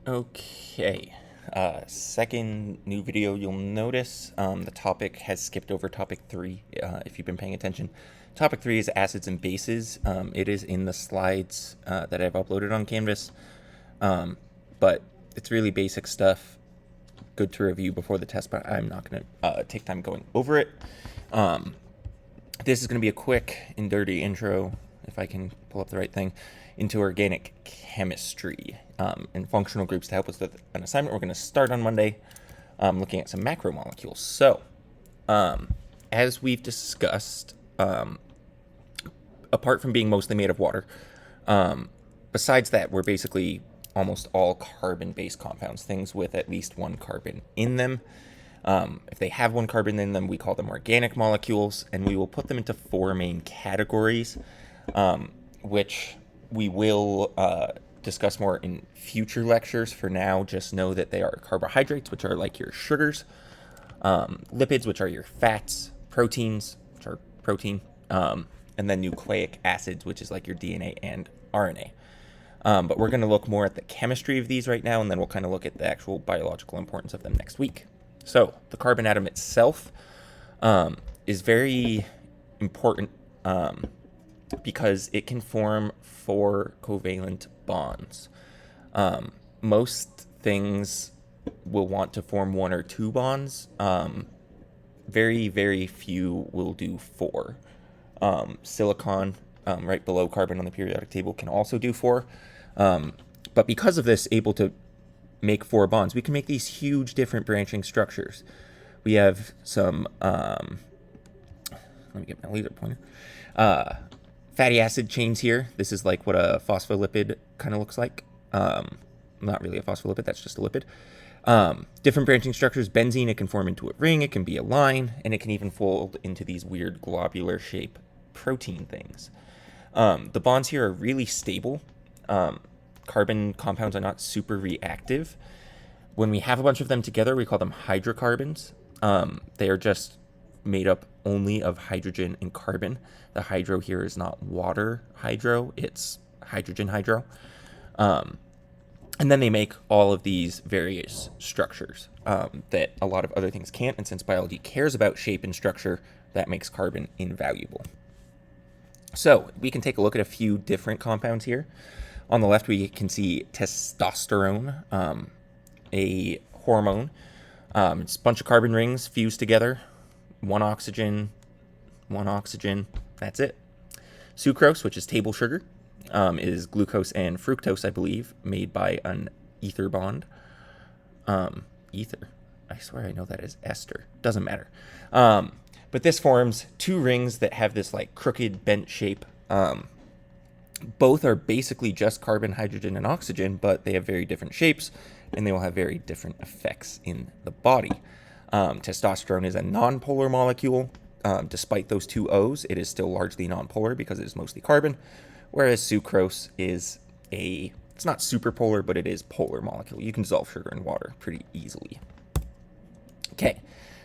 Okay, second new video. You'll notice the topic has skipped over topic 3, if you've been paying attention. Topic 3 is acids and bases. It is in the slides that I've uploaded on Canvas, but it's really basic stuff, good to review before the test, but I'm not going to take time going over it. This is going to be a quick and dirty intro, if I can pull up the right thing, into organic chemistry and functional groups to help us with an assignment. We're going to start on Monday looking at some macromolecules. So, as we've discussed, apart from being mostly made of water, besides that, we're basically almost all carbon-based compounds, things with at least one carbon in them. If they have one carbon in them, we call them organic molecules, and we will put them into 4 main categories, which we will discuss more in future lectures. For now, just know that they are carbohydrates, which are like your sugars, lipids, which are your fats, proteins, which are protein, and then nucleic acids, which is like your DNA and RNA. But we're going to look more at the chemistry of these right now, and then we'll kind of look at the actual biological importance of them next week. So the carbon atom itself is very important because it can form 4 covalent bonds. Most things will want to form 1 or 2 bonds. Very, very few will do 4. Silicon, right below carbon on the periodic table, can also do 4. But because of this, able to make 4 bonds, we can make these huge different branching structures. We have some, let me get my laser pointer, fatty acid chains here. This is like what a phospholipid kind of looks like. Not really a phospholipid, that's just a lipid. Different branching structures. Benzene, it can form into a ring, it can be a line, and it can even fold into these weird globular shape protein things. The bonds here are really stable. Carbon compounds are not super reactive. When we have a bunch of them together, we call them hydrocarbons. They are just made up only of hydrogen and carbon. The hydro here is not water hydro, it's hydrogen hydro. And then they make all of these various structures that a lot of other things can't. And since biology cares about shape and structure, that makes carbon invaluable. So we can take a look at a few different compounds here. On the left, we can see testosterone, a hormone. It's a bunch of carbon rings fused together. One oxygen, that's it. Sucrose, which is table sugar, is glucose and fructose, I believe, made by an ether bond. Ether. I swear I know that is ester. Doesn't matter. But this forms 2 rings that have this like crooked bent shape. Both are basically just carbon, hydrogen, and oxygen, but they have very different shapes, and they will have very different effects in the body. Testosterone is a nonpolar molecule. Despite those 2 O's, it is still largely nonpolar because it is mostly carbon, whereas sucrose is it's not super polar, but it is polar molecule. You can dissolve sugar in water pretty easily. Okay,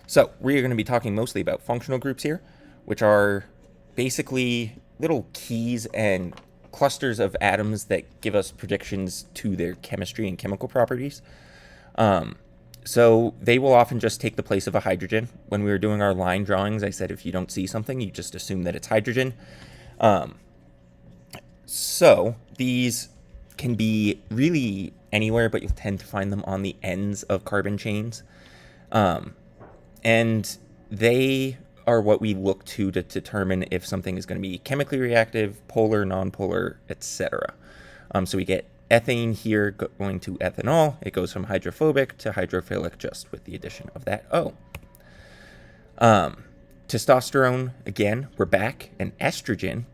so we are going to be talking mostly about functional groups here, which are basically little keys and clusters of atoms that give us predictions to their chemistry and chemical properties. So they will often just take the place of a hydrogen. When we were doing our line drawings, I said if you don't see something, you just assume that it's hydrogen. So these can be really anywhere, but you'll tend to find them on the ends of carbon chains. And they are what we look to determine if something is going to be chemically reactive, polar, nonpolar, etc. So we get ethane here going to ethanol. It goes from hydrophobic to hydrophilic just with the addition of that O. Testosterone, again, we're back, and estrogen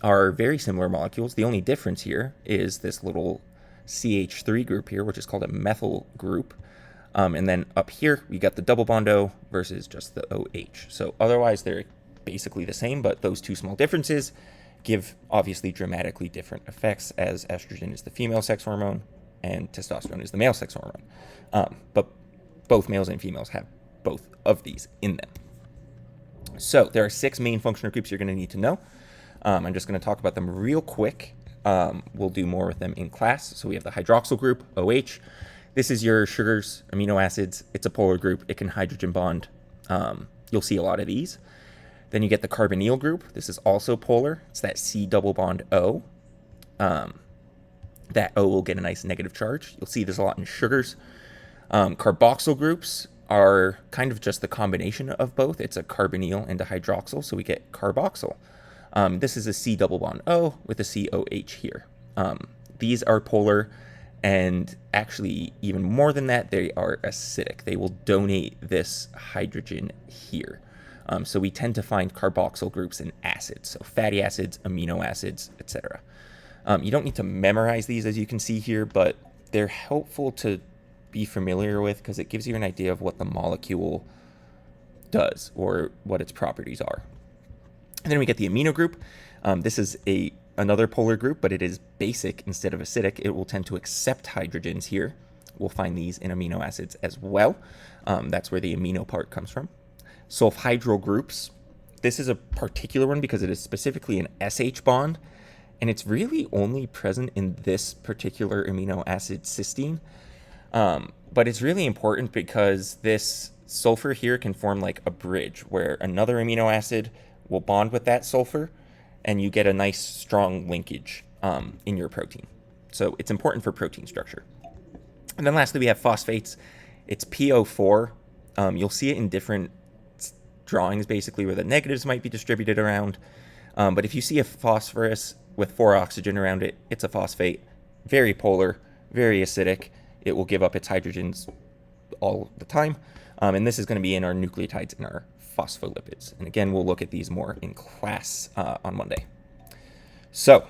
are very similar molecules. The only difference here is this little CH3 group here, which is called a methyl group. And then up here, we got the double bond O versus just the OH. So otherwise, they're basically the same, but those 2 small differences give obviously dramatically different effects, as estrogen is the female sex hormone and testosterone is the male sex hormone. But both males and females have both of these in them. So there are 6 main functional groups you're going to need to know. I'm just going to talk about them real quick. We'll do more with them in class. So we have the hydroxyl group, OH. This is your sugars, amino acids. It's a polar group. It can hydrogen bond. You'll see a lot of these. Then you get the carbonyl group. This is also polar. It's that C double bond O. That O will get a nice negative charge. You'll see this a lot in sugars. Carboxyl groups are kind of just the combination of both. It's a carbonyl and a hydroxyl, so we get carboxyl. This is a C double bond O with a COH here. These are polar, and actually even more than that, they are acidic. They will donate this hydrogen here. So we tend to find carboxyl groups in acids, so fatty acids, amino acids, etc. You don't need to memorize these, as you can see here, but they're helpful to be familiar with because it gives you an idea of what the molecule does or what its properties are. And then we get the amino group. This is another polar group, but it is basic instead of acidic. It will tend to accept hydrogens here. We'll find these in amino acids as well. That's where the amino part comes from. Sulfhydryl groups. This is a particular one because it is specifically an SH bond, and it's really only present in this particular amino acid, cysteine. But it's really important because this sulfur here can form like a bridge where another amino acid will bond with that sulfur, and you get a nice strong linkage in your protein. So it's important for protein structure. And then lastly, we have phosphates. It's PO4. You'll see it in different drawings, basically, where the negatives might be distributed around. But if you see a phosphorus with 4 oxygen around it, it's a phosphate. Very polar, very acidic. It will give up its hydrogens all the time. And this is going to be in our nucleotides and our phospholipids. And again, we'll look at these more in class on Monday. So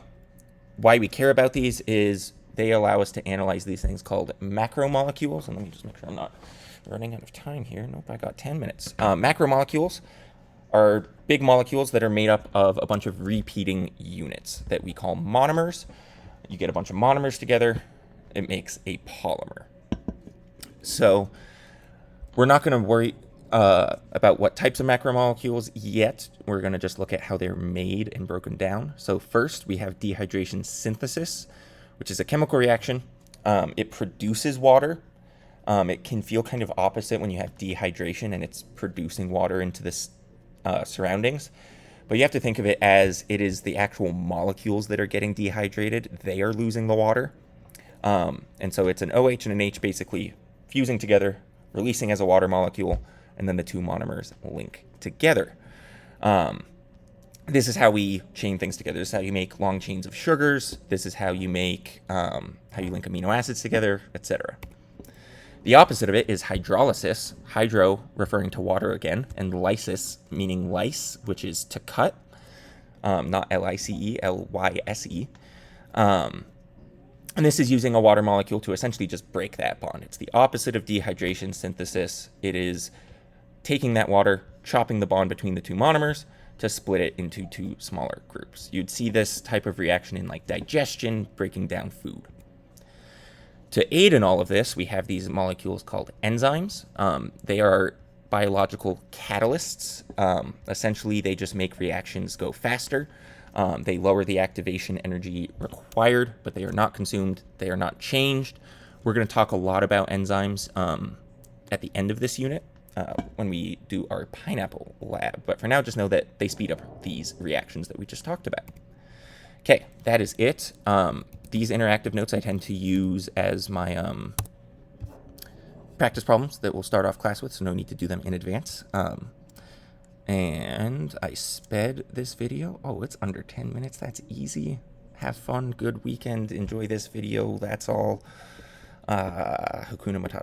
why we care about these is they allow us to analyze these things called macromolecules. And let me just make sure I'm not running out of time here. Nope, I got 10 minutes. Macromolecules are big molecules that are made up of a bunch of repeating units that we call monomers. You get a bunch of monomers together, it makes a polymer. So we're not going to worry about what types of macromolecules yet. We're going to just look at how they're made and broken down. So first, we have dehydration synthesis, which is a chemical reaction. It produces water. It can feel kind of opposite when you have dehydration and it's producing water into the surroundings. But you have to think of it as it is the actual molecules that are getting dehydrated. They are losing the water. And so it's an OH and an H basically fusing together, releasing as a water molecule, and then the two monomers link together. This is how we chain things together. This is how you make long chains of sugars. This is how you make, how you link amino acids together, etc. The opposite of it is hydrolysis. Hydro referring to water again, and lysis meaning lyse, which is to cut, not L-I-C-E, L-Y-S-E. And this is using a water molecule to essentially just break that bond. It's the opposite of dehydration synthesis. It is taking that water, chopping the bond between the two monomers to split it into two smaller groups. You'd see this type of reaction in like digestion, breaking down food. To aid in all of this, we have these molecules called enzymes. They are biological catalysts. Essentially, they just make reactions go faster. They lower the activation energy required, but they are not consumed. They are not changed. We're going to talk a lot about enzymes at the end of this unit when we do our pineapple lab. But for now, just know that they speed up these reactions that we just talked about. Okay, that is it. These interactive notes I tend to use as my practice problems that we'll start off class with, so no need to do them in advance. And I sped this video. Oh, it's under 10 minutes. That's easy. Have fun. Good weekend. Enjoy this video. That's all. Hakuna Matata.